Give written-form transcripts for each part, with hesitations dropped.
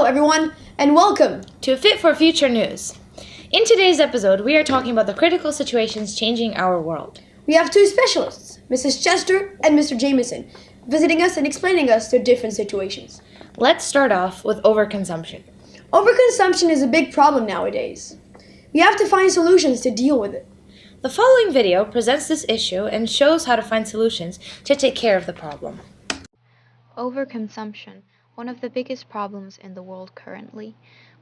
everyone, and welcome to Fit for Future News. In today's episode, we are talking about the critical situations changing our world. We have two specialists, Mrs. Chester and Mr. Jameson, visiting us and explaining us their different situations. Let's start off with overconsumption. Overconsumption is a big problem nowadays. We have to find solutions to deal with it. The following video presents this issue and shows how to find solutions to take care of the problem. Overconsumption, one of the biggest problems in the world currently.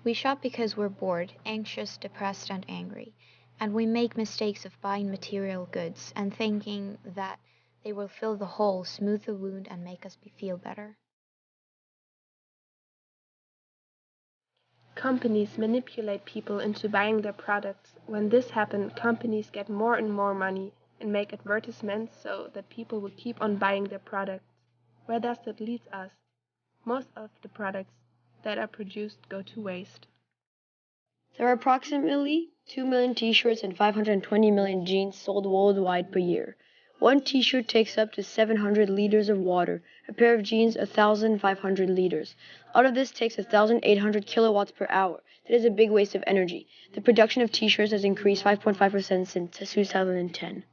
We shop because we're bored, anxious, depressed, and angry. And we make mistakes of buying material goods and thinking that they will fill the hole, smooth the wound, and make us feel better. Companies manipulate people into buying their products. When this happens, companies get more and more money and make advertisements so that people will keep on buying their products. Where does that lead us? Most of the products that are produced go to waste. There are approximately 2 million t-shirts and 520 million jeans sold worldwide per year. One t-shirt takes up to 700 liters of water, a pair of jeans 1,500 liters. Out of this takes 1,800 kilowatts per hour. That is a big waste of energy. The production of t-shirts has increased 5.5% since 2010.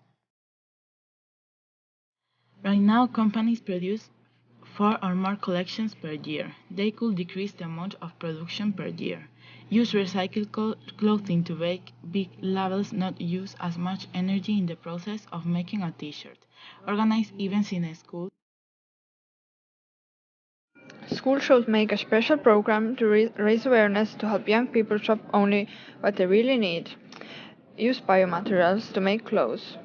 Right now, companies produce 4 or more collections per year. They could decrease the amount of production per year. Use recycled clothing to bake big labels, not use as much energy in the process of making a t-shirt. Organize events in a school. School should make a special program to raise awareness to help young people shop only what they really need. Use biomaterials to make clothes.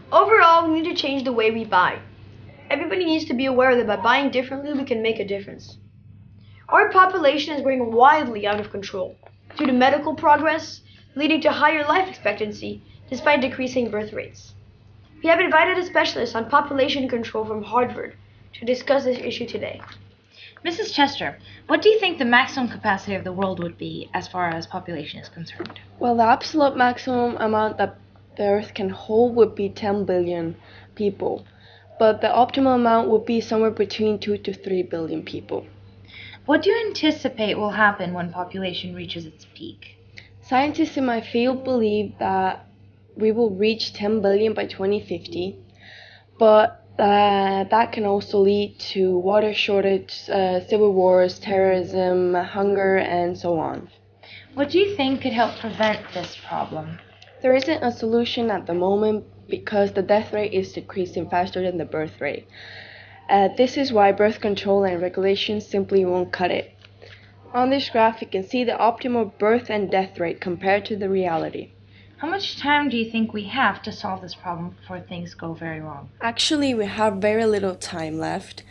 Overall, we need to change the way we buy. Everybody needs to be aware that by buying differently, we can make a difference. Our population is growing wildly out of control due to medical progress, leading to higher life expectancy despite decreasing birth rates. We have invited a specialist on population control from Harvard to discuss this issue today. Mrs. Chester, what do you think the maximum capacity of the world would be as far as population is concerned? Well, the absolute maximum amount that the Earth can hold would be 10 billion people, but the optimal amount would be somewhere between 2 to 3 billion people. What do you anticipate will happen when population reaches its peak? Scientists in my field believe that we will reach 10 billion by 2050, but that can also lead to water shortage, civil wars, terrorism, hunger, and so on. What do you think could help prevent this problem? There isn't a solution at the moment because the death rate is decreasing faster than the birth rate. This is why birth control and regulations simply won't cut it. On this graph, you can see the optimal birth and death rate compared to the reality. How much time do you think we have to solve this problem before things go very wrong? Actually, we have very little time left,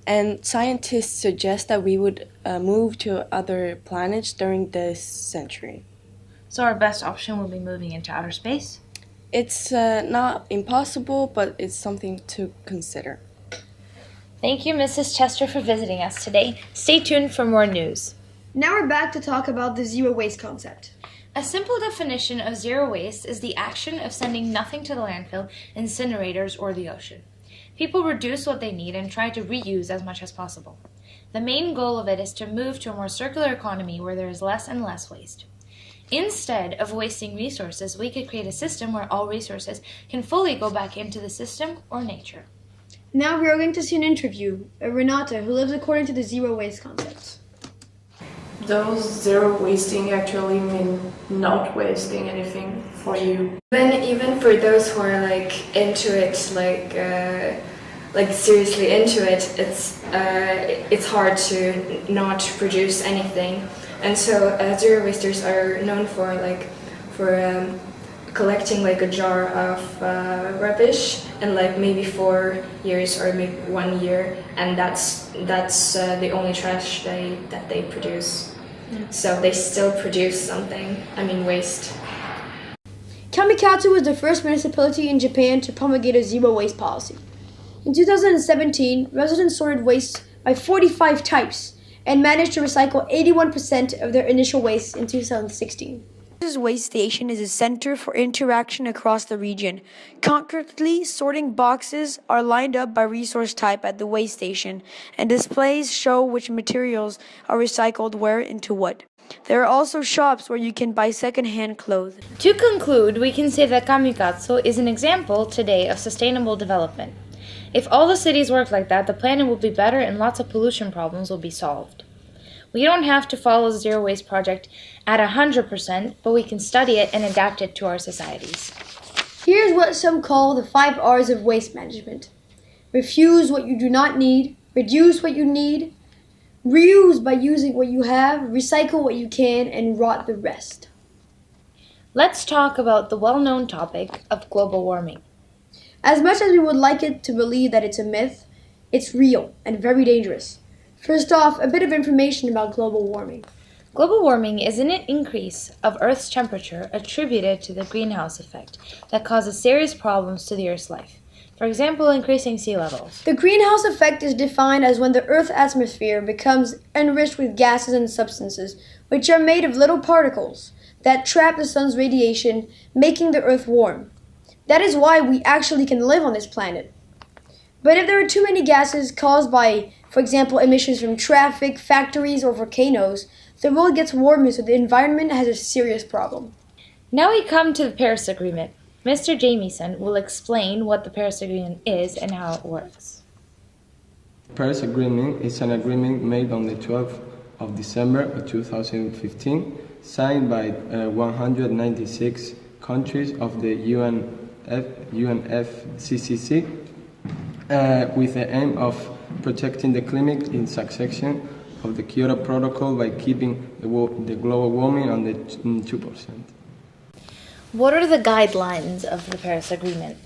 and scientists suggest that we would move to other planets during this century. So our best option will be moving into outer space? It's not impossible, but it's something to consider. Thank you, Mrs. Chester, for visiting us today. Stay tuned for more news. Now we're back to talk about the zero waste concept. A simple definition of zero waste is the action of sending nothing to the landfill, incinerators, or the ocean. People reduce what they need and try to reuse as much as possible. The main goal of it is to move to a more circular economy where there is less and less waste. Instead of wasting resources, we could create a system where all resources can fully go back into the system or nature. Now we are going to see an interview of Renata, who lives according to the zero waste concept. Those zero wasting actually mean not wasting anything for you. Even for those who are into it, seriously into it, it's hard to not produce anything. And so zero wasters are known for collecting a jar of rubbish in maybe 4 years or maybe 1 year, and that's the only trash that they produce. So they still produce something, waste. Kamikatsu was the first municipality in Japan to promulgate a zero waste policy. In 2017, residents sorted waste by 45 types and managed to recycle 81% of their initial waste in 2016. This waste station is a center for interaction across the region. Concretely, sorting boxes are lined up by resource type at the waste station, and displays show which materials are recycled where into what. There are also shops where you can buy second-hand clothes. To conclude, we can say that Kamikatsu is an example today of sustainable development. If all the cities work like that, the planet will be better and lots of pollution problems will be solved. We don't have to follow the Zero Waste Project at 100%, but we can study it and adapt it to our societies. Here's what some call the 5 R's of waste management. Refuse what you do not need, reduce what you need, reuse by using what you have, recycle what you can, and rot the rest. Let's talk about the well-known topic of global warming. As much as we would like it to believe that it's a myth, it's real and very dangerous. First off, a bit of information about global warming. Global warming is an increase of Earth's temperature attributed to the greenhouse effect that causes serious problems to the Earth's life. For example, increasing sea levels. The greenhouse effect is defined as when the Earth's atmosphere becomes enriched with gases and substances, which are made of little particles that trap the sun's radiation, making the Earth warm. That is why we actually can live on this planet. But if there are too many gases caused by, for example, emissions from traffic, factories, or volcanoes, the world gets warmer, so the environment has a serious problem. Now we come to the Paris Agreement. Mr. Jamieson will explain what the Paris Agreement is and how it works. The Paris Agreement is an agreement made on the 12th of December of 2015, signed by 196 countries of the UNFCCC, with the aim of protecting the climate in succession of the Kyoto Protocol by keeping the global warming under 2%. What are the guidelines of the Paris Agreement?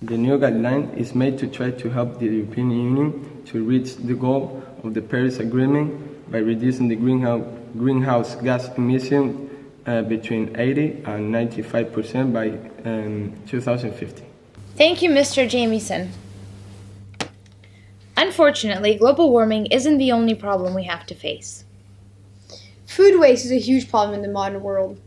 The new guideline is made to try to help the European Union to reach the goal of the Paris Agreement by reducing the greenhouse gas emission between 80 and 95% by 2050. Thank you, Mr. Jamieson. Unfortunately, global warming isn't the only problem we have to face. Food waste is a huge problem in the modern world,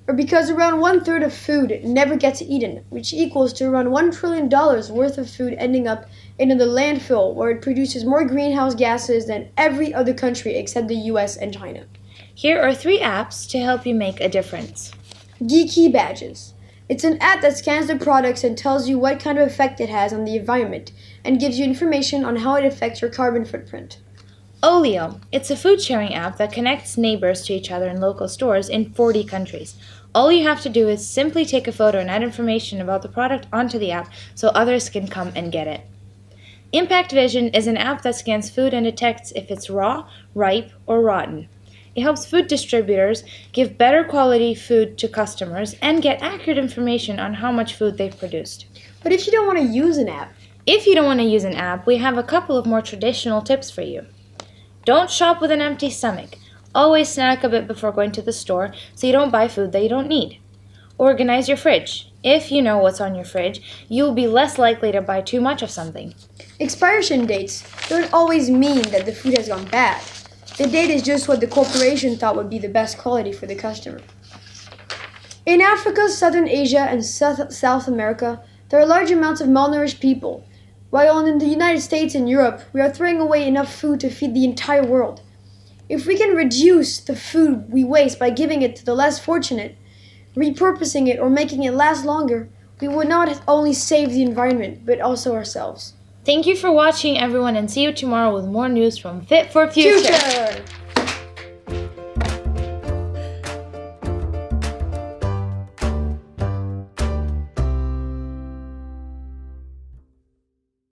or because around 1/3 of food never gets eaten, which equals to around $1 trillion worth of food ending up in the landfill, where it produces more greenhouse gases than every other country except the US and China. Here are 3 apps to help you make a difference. Geeky Badges. It's an app that scans the products and tells you what kind of effect it has on the environment and gives you information on how it affects your carbon footprint. Olio. It's a food-sharing app that connects neighbors to each other in local stores in 40 countries. All you have to do is simply take a photo and add information about the product onto the app so others can come and get it. Impact Vision is an app that scans food and detects if it's raw, ripe, or rotten. It helps food distributors give better quality food to customers and get accurate information on how much food they've produced. But if you don't want to use an app? If you don't want to use an app, we have a couple of more traditional tips for you. Don't shop with an empty stomach. Always snack a bit before going to the store so you don't buy food that you don't need. Organize your fridge. If you know what's on your fridge, you'll be less likely to buy too much of something. Expiration dates don't always mean that the food has gone bad. The date is just what the corporation thought would be the best quality for the customer. In Africa, Southern Asia, and South America, there are large amounts of malnourished people, while in the United States and Europe, we are throwing away enough food to feed the entire world. If we can reduce the food we waste by giving it to the less fortunate, repurposing it, or making it last longer, we will not only save the environment, but also ourselves. Thank you for watching, everyone, and see you tomorrow with more news from Fit for Future.